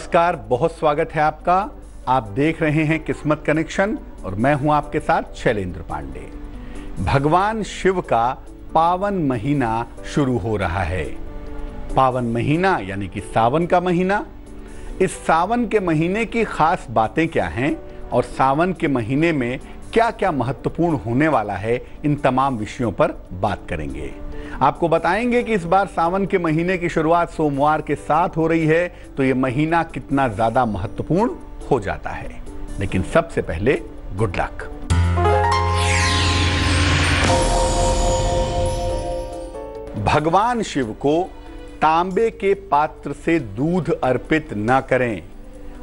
नमस्कार, बहुत स्वागत है आपका। आप देख रहे हैं किस्मत कनेक्शन और मैं हूं आपके साथ शैलेंद्र पांडे। भगवान शिव का पावन महीना शुरू हो रहा है। पावन महीना यानी कि सावन का महीना। इस सावन के महीने की खास बातें क्या हैं और सावन के महीने में क्या क्या महत्वपूर्ण होने वाला है, इन तमाम विषयों पर बात करेंगे। आपको बताएंगे कि इस बार सावन के महीने की शुरुआत सोमवार के साथ हो रही है, तो ये महीना कितना ज्यादा महत्वपूर्ण हो जाता है। लेकिन सबसे पहले गुड लक। भगवान शिव को तांबे के पात्र से दूध अर्पित न करें,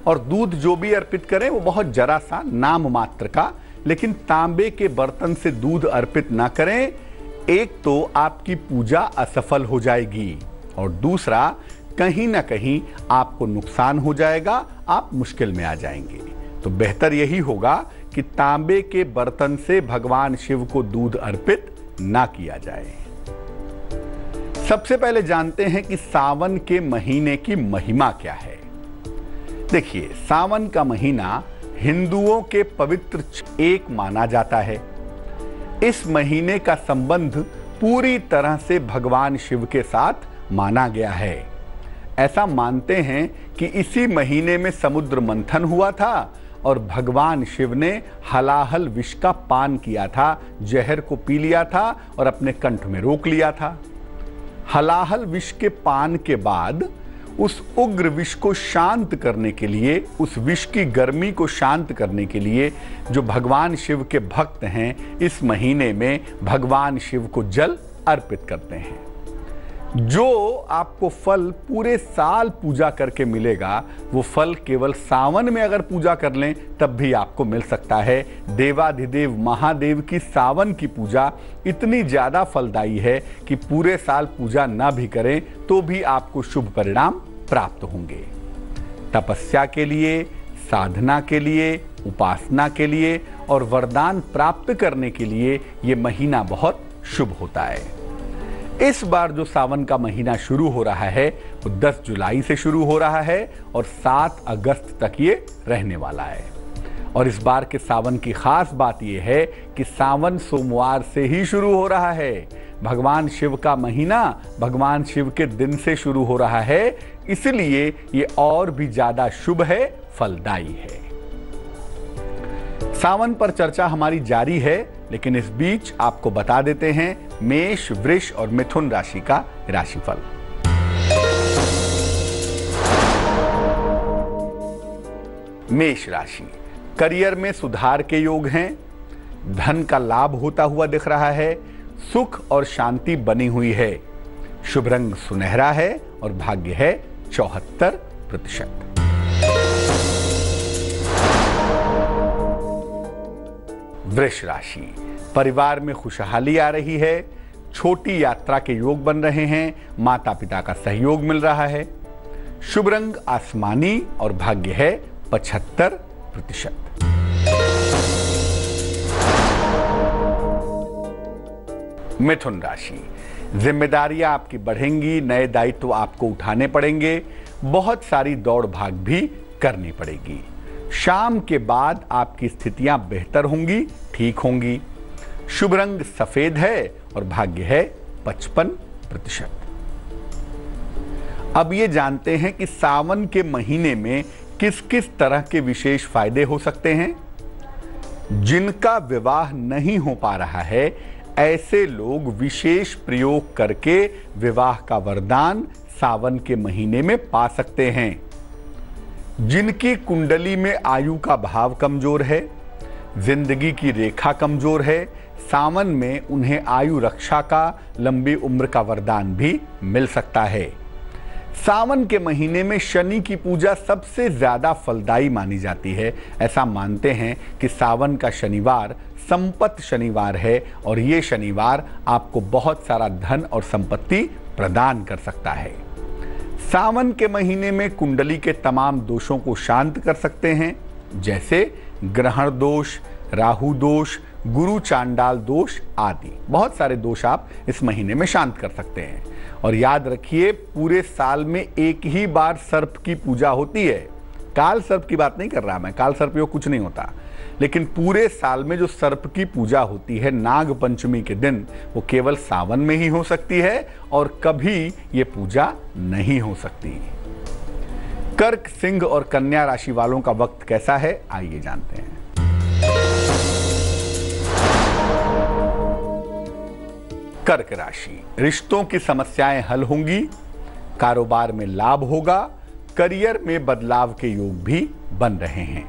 और दूध जो भी अर्पित करें वो बहुत जरा सा, नाम मात्र का, लेकिन तांबे के बर्तन से दूध अर्पित ना करें। एक तो आपकी पूजा असफल हो जाएगी और दूसरा कहीं ना कहीं आपको नुकसान हो जाएगा, आप मुश्किल में आ जाएंगे। तो बेहतर यही होगा कि तांबे के बर्तन से भगवान शिव को दूध अर्पित ना किया जाए। सबसे पहले जानते हैं कि सावन के महीने की महिमा क्या है। देखिए, सावन का महीना हिंदुओं के पवित्र एक माना जाता है। इस महीने का संबंध पूरी तरह से भगवान शिव के साथ माना गया है। ऐसा मानते हैं कि इसी महीने में समुद्र मंथन हुआ था और भगवान शिव ने हलाहल विष का पान किया था, जहर को पी लिया था और अपने कंठ में रोक लिया था। हलाहल विष के पान के बाद उस उग्र विष को शांत करने के लिए, उस विष की गर्मी को शांत करने के लिए जो भगवान शिव के भक्त हैं, इस महीने में भगवान शिव को जल अर्पित करते हैं। जो आपको फल पूरे साल पूजा करके मिलेगा, वो फल केवल सावन में अगर पूजा कर लें तब भी आपको मिल सकता है। देवाधिदेव महादेव की सावन की पूजा इतनी ज़्यादा फलदायी है कि पूरे साल पूजा ना भी करें तो भी आपको शुभ परिणाम प्राप्त होंगे। तपस्या के लिए, साधना के लिए, उपासना के लिए और वरदान प्राप्त करने के लिए ये महीना बहुत शुभ होता है। इस बार जो सावन का महीना शुरू हो रहा है वो 10 जुलाई से शुरू हो रहा है और 7 अगस्त तक ये रहने वाला है। और इस बार के सावन की खास बात यह है कि सावन सोमवार से ही शुरू हो रहा है। भगवान शिव का महीना भगवान शिव के दिन से शुरू हो रहा है, इसलिए ये और भी ज्यादा शुभ है, फलदायी है। सावन पर चर्चा हमारी जारी है, लेकिन इस बीच आपको बता देते हैं मेष, वृष और मिथुन राशि का राशिफल। मेष राशि, करियर में सुधार के योग हैं। धन का लाभ होता हुआ दिख रहा है। सुख और शांति बनी हुई है। शुभ रंग सुनहरा है और भाग्य है 74%। वृष राशि, परिवार में खुशहाली आ रही है। छोटी यात्रा के योग बन रहे हैं। माता पिता का सहयोग मिल रहा है। शुभ रंग आसमानी और भाग्य है 75%। मिथुन राशि, जिम्मेदारियां आपकी बढ़ेंगी। नए दायित्व आपको उठाने पड़ेंगे। बहुत सारी दौड़ भाग भी करनी पड़ेगी। शाम के बाद आपकी स्थितियां बेहतर होंगी, ठीक होंगी। शुभ रंग सफेद है और भाग्य है 55%। अब ये जानते हैं कि सावन के महीने में किस किस तरह के विशेष फायदे हो सकते हैं। जिनका विवाह नहीं हो पा रहा है, ऐसे लोग विशेष प्रयोग करके विवाह का वरदान सावन के महीने में पा सकते हैं। जिनकी कुंडली में आयु का भाव कमजोर है, जिंदगी की रेखा कमजोर है, सावन में उन्हें आयु रक्षा का, लंबी उम्र का वरदान भी मिल सकता है। सावन के महीने में शनि की पूजा सबसे ज्यादा फलदायी मानी जाती है। ऐसा मानते हैं कि सावन का शनिवार संपत्ति शनिवार है और ये शनिवार आपको बहुत सारा धन और संपत्ति प्रदान कर सकता है। सावन के महीने में कुंडली के तमाम दोषों को शांत कर सकते हैं, जैसे ग्रहण दोष, राहु दोष, गुरु चांडाल दोष आदि। बहुत सारे दोष आप इस महीने में शांत कर सकते हैं। और याद रखिए, पूरे साल में एक ही बार सर्प की पूजा होती है। काल सर्प की बात नहीं कर रहा मैं, काल सर्प योग कुछ नहीं होता, लेकिन पूरे साल में जो सर्प की पूजा होती है नाग पंचमी के दिन, वो केवल सावन में ही हो सकती है और कभी ये पूजा नहीं हो सकती। कर्क, सिंह और कन्या राशि वालों का वक्त कैसा है, आइए जानते हैं। कर्क राशि, रिश्तों की समस्याएं हल होंगी, कारोबार में लाभ होगा, करियर में बदलाव के योग भी बन रहे हैं।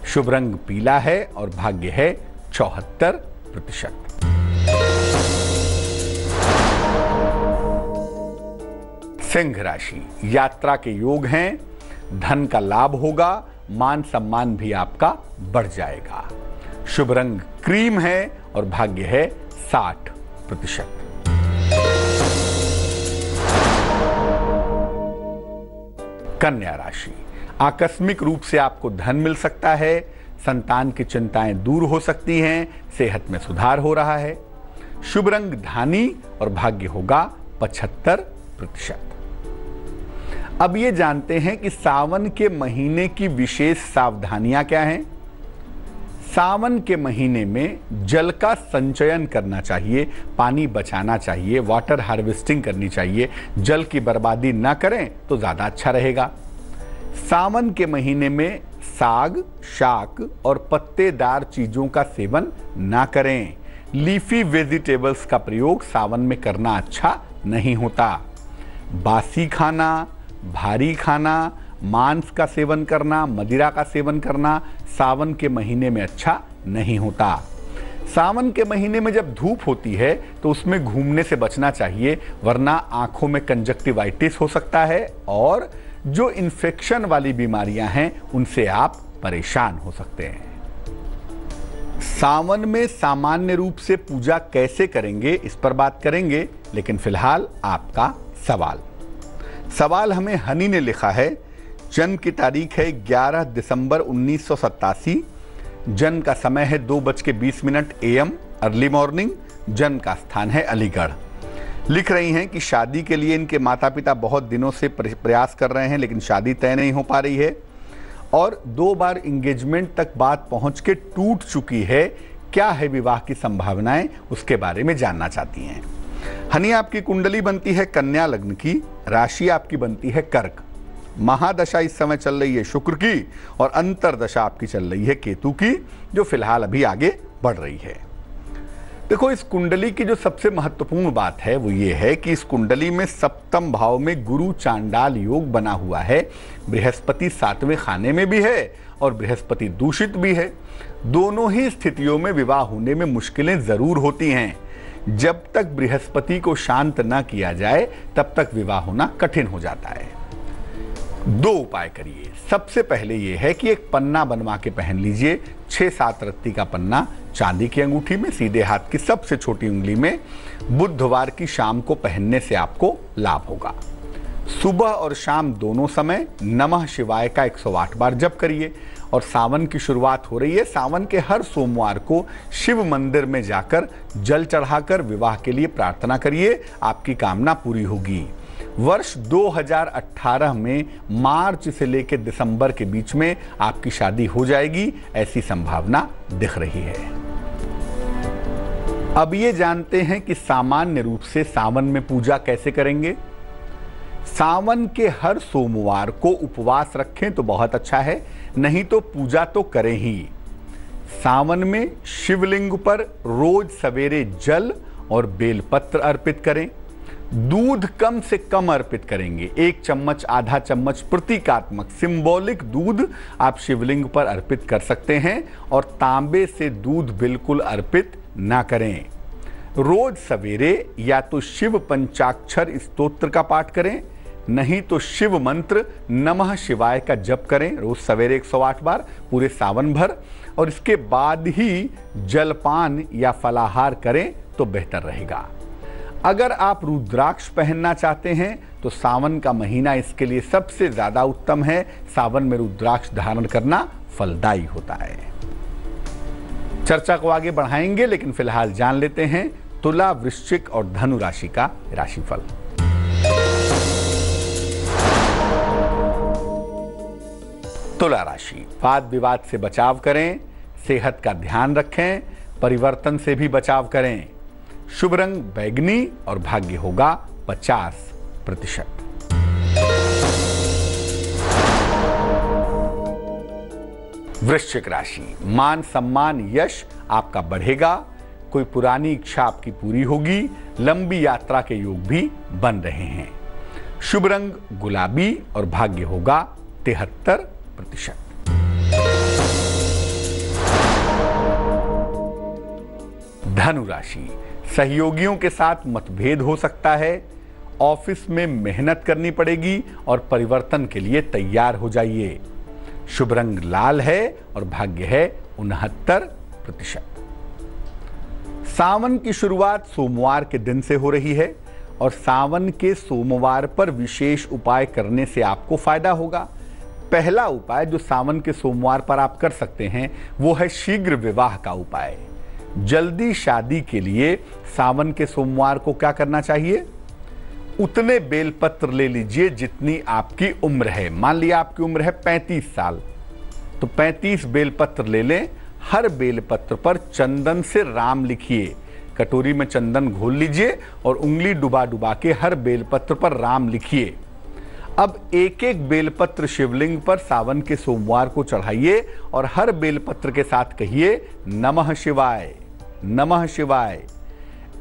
शुभ रंग पीला है और भाग्य है 74%। सिंह राशि, यात्रा के योग हैं, धन का लाभ होगा, मान सम्मान भी आपका बढ़ जाएगा। शुभ रंग क्रीम है और भाग्य है 60%। कन्या राशि, आकस्मिक रूप से आपको धन मिल सकता है, संतान की चिंताएं दूर हो सकती हैं, सेहत में सुधार हो रहा है। शुभ रंग धानी और भाग्य होगा 75%। अब ये जानते हैं कि सावन के महीने की विशेष सावधानियां क्या हैं। सावन के महीने में जल का संचयन करना चाहिए, पानी बचाना चाहिए, वाटर हार्वेस्टिंग करनी चाहिए, जल की बर्बादी ना करें तो ज्यादा अच्छा रहेगा। सावन के महीने में साग, शाक और पत्तेदार चीजों का सेवन ना करें। लीफी वेजिटेबल्स का प्रयोग सावन में करना अच्छा नहीं होता। बासी खाना, भारी खाना, मांस का सेवन करना, मदिरा का सेवन करना सावन के महीने में अच्छा नहीं होता। सावन के महीने में जब धूप होती है तो उसमें घूमने से बचना चाहिए, वरना आंखों में कंजक्टिवाइटिस हो सकता है और जो इन्फेक्शन वाली बीमारियां हैं उनसे आप परेशान हो सकते हैं। सावन में सामान्य रूप से पूजा कैसे करेंगे इस पर बात करेंगे, लेकिन फिलहाल आपका सवाल हमें हनी ने लिखा है। जन्म की तारीख है 11 दिसंबर 1987, जन्म का समय है 2:20 AM अर्ली मॉर्निंग, जन्म का स्थान है अलीगढ़। लिख रही हैं कि शादी के लिए इनके माता पिता बहुत दिनों से प्रयास कर रहे हैं, लेकिन शादी तय नहीं हो पा रही है और 2 बार इंगेजमेंट तक बात पहुंच के टूट चुकी है। क्या है विवाह की संभावनाएं, उसके बारे में जानना चाहती हैं। हनी, आपकी कुंडली बनती है कन्या लग्न की, राशि आपकी बनती है कर्क, महादशा इस समय चल रही है शुक्र की और अंतरदशा आपकी चल रही है केतु की, जो फिलहाल अभी आगे बढ़ रही है। देखो, इस कुंडली की जो सबसे महत्वपूर्ण बात है वो ये है कि इस कुंडली में सप्तम भाव में गुरु चांडाल योग बना हुआ है। बृहस्पति 7वें खाने में भी है और बृहस्पति दूषित भी है। दोनों ही स्थितियों में विवाह होने में मुश्किलें जरूर होती हैं। जब तक बृहस्पति को शांत ना किया जाए तब तक विवाह होना कठिन हो जाता है। 2 उपाय करिए। सबसे पहले यह है कि एक पन्ना बनवा के पहन लीजिए, 6-7 रत्ती का पन्ना चांदी की अंगूठी में, सीधे हाथ की सबसे छोटी उंगली में। बुधवार की शाम को पहनने से आपको लाभ होगा। सुबह और शाम दोनों समय नमः शिवाय का 108 बार जप करिए। और सावन की शुरुआत हो रही है, सावन के हर सोमवार को शिव मंदिर में जाकर जल चढ़ाकर विवाह के लिए प्रार्थना करिए, आपकी कामना पूरी होगी। वर्ष 2018 में मार्च से लेकर दिसंबर के बीच में आपकी शादी हो जाएगी, ऐसी संभावना दिख रही है। अब ये जानते हैं कि सामान्य रूप से सावन में पूजा कैसे करेंगे। सावन के हर सोमवार को उपवास रखें तो बहुत अच्छा है, नहीं तो पूजा तो करें ही। सावन में शिवलिंग पर रोज सवेरे जल और बेलपत्र अर्पित करें। दूध कम से कम अर्पित करेंगे, 1 चम्मच, आधा चम्मच प्रतीकात्मक सिंबॉलिक दूध आप शिवलिंग पर अर्पित कर सकते हैं और तांबे से दूध बिल्कुल अर्पित ना करें। रोज सवेरे या तो शिव पंचाक्षर स्तोत्र का पाठ करें, नहीं तो शिव मंत्र नमः शिवाय का जप करें रोज सवेरे 108 बार पूरे सावन भर, और इसके बाद ही जलपान या फलाहार करें तो बेहतर रहेगा। अगर आप रुद्राक्ष पहनना चाहते हैं तो सावन का महीना इसके लिए सबसे ज्यादा उत्तम है। सावन में रुद्राक्ष धारण करना फलदायी होता है। चर्चा को आगे बढ़ाएंगे, लेकिन फिलहाल जान लेते हैं तुला, वृश्चिक और धनु राशि का राशिफल। तुला राशि, वाद विवाद से बचाव करें, सेहत का ध्यान रखें, परिवर्तन से भी बचाव करें। शुभ रंग बैंगनी और भाग्य होगा 50%। वृश्चिक राशि, मान सम्मान यश आपका बढ़ेगा, कोई पुरानी इच्छा आपकी पूरी होगी, लंबी यात्रा के योग भी बन रहे हैं। शुभ रंग गुलाबी और भाग्य होगा 73%। धनु राशि, सहयोगियों के साथ मतभेद हो सकता है, ऑफिस में मेहनत करनी पड़ेगी और परिवर्तन के लिए तैयार हो जाइए। शुभ रंग लाल है और भाग्य है 69%। सावन की शुरुआत सोमवार के दिन से हो रही है और सावन के सोमवार पर विशेष उपाय करने से आपको फायदा होगा। पहला उपाय जो सावन के सोमवार पर आप कर सकते हैं वो है शीघ्र विवाह का उपाय। जल्दी शादी के लिए सावन के सोमवार को क्या करना चाहिए? उतने बेलपत्र ले लीजिए जितनी आपकी उम्र है। मान लिया आपकी उम्र है 35 साल, तो 35 बेलपत्र ले लें। हर बेलपत्र पर चंदन से राम लिखिए। कटोरी में चंदन घोल लीजिए और उंगली डुबा डुबा के हर बेलपत्र पर राम लिखिए। अब एक एक बेलपत्र शिवलिंग पर सावन के सोमवार को चढ़ाइए और हर बेलपत्र के साथ कहिए नमः शिवाय, नमः शिवाय।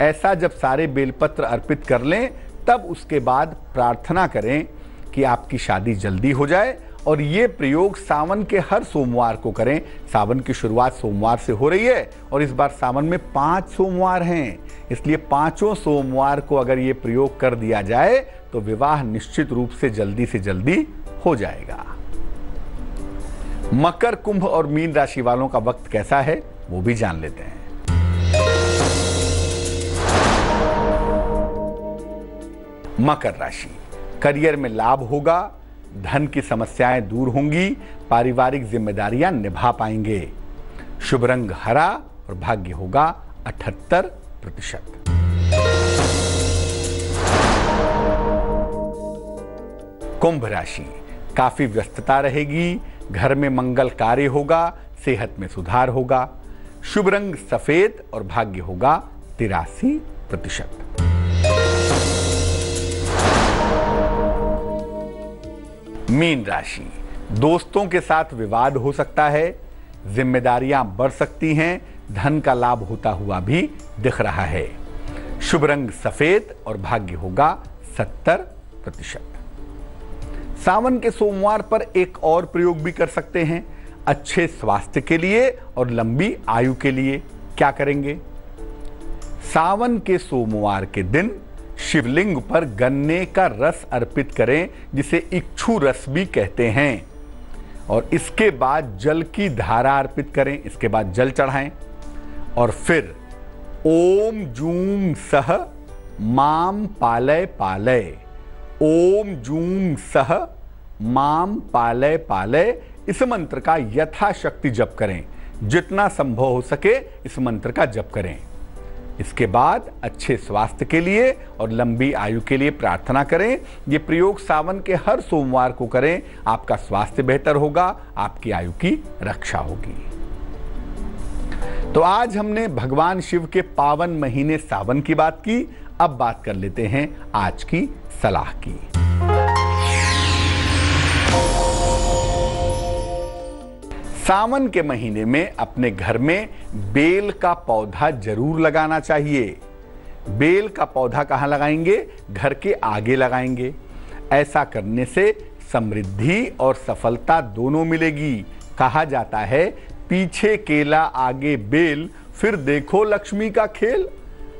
ऐसा जब सारे बेलपत्र अर्पित कर लें तब उसके बाद प्रार्थना करें कि आपकी शादी जल्दी हो जाए। और ये प्रयोग सावन के हर सोमवार को करें। सावन की शुरुआत सोमवार से हो रही है और इस बार सावन में 5 सोमवार हैं, इसलिए 5 सोमवार को अगर ये प्रयोग कर दिया जाए तो विवाह निश्चित रूप से जल्दी हो जाएगा। मकर, कुंभ और मीन राशि वालों का वक्त कैसा है वो भी जान लेते हैं। मकर राशि, करियर में लाभ होगा, धन की समस्याएं दूर होंगी, पारिवारिक जिम्मेदारियां निभा पाएंगे। शुभ रंग हरा और भाग्य होगा 78%। कुंभ राशि, काफी व्यस्तता रहेगी, घर में मंगल कार्य होगा, सेहत में सुधार होगा। शुभ रंग सफेद और भाग्य होगा 83%। मीन राशि, दोस्तों के साथ विवाद हो सकता है, जिम्मेदारियां बढ़ सकती हैं, धन का लाभ होता हुआ भी दिख रहा है। शुभ रंग सफेद और भाग्य होगा 70%। सावन के सोमवार पर एक और प्रयोग भी कर सकते हैं, अच्छे स्वास्थ्य के लिए और लंबी आयु के लिए। क्या करेंगे? सावन के सोमवार के दिन शिवलिंग पर गन्ने का रस अर्पित करें, जिसे इक्षु रस भी कहते हैं, और इसके बाद जल की धारा अर्पित करें। इसके बाद जल चढ़ाएं और फिर ओम जूम सह माम पालय पालय, ओम जूम सह माम पालय पालय, इस मंत्र का यथाशक्ति जप करें। जितना संभव हो सके इस मंत्र का जप करें। इसके बाद अच्छे स्वास्थ्य के लिए और लंबी आयु के लिए प्रार्थना करें। ये प्रयोग सावन के हर सोमवार को करें। आपका स्वास्थ्य बेहतर होगा, आपकी आयु की रक्षा होगी। तो आज हमने भगवान शिव के पावन महीने सावन की बात की। अब बात कर लेते हैं आज की सलाह की। सावन के महीने में अपने घर में बेल का पौधा जरूर लगाना चाहिए। बेल का पौधा कहाँ लगाएंगे? घर के आगे लगाएंगे। ऐसा करने से समृद्धि और सफलता दोनों मिलेगी। कहा जाता है पीछे केला आगे बेल, फिर देखो लक्ष्मी का खेल।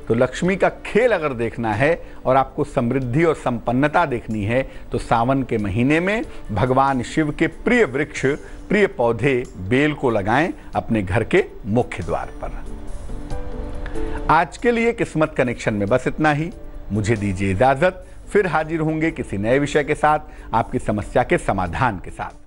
तो लक्ष्मी का खेल अगर देखना है और आपको समृद्धि और संपन्नता देखनी है तो सावन के महीने में भगवान शिव के प्रिय वृक्ष, प्रिय पौधे बेल को लगाएं अपने घर के मुख्य द्वार पर। आज के लिए किस्मत कनेक्शन में बस इतना ही। मुझे दीजिए इजाजत, फिर हाजिर होंगे किसी नए विषय के साथ, आपकी समस्या के समाधान के साथ।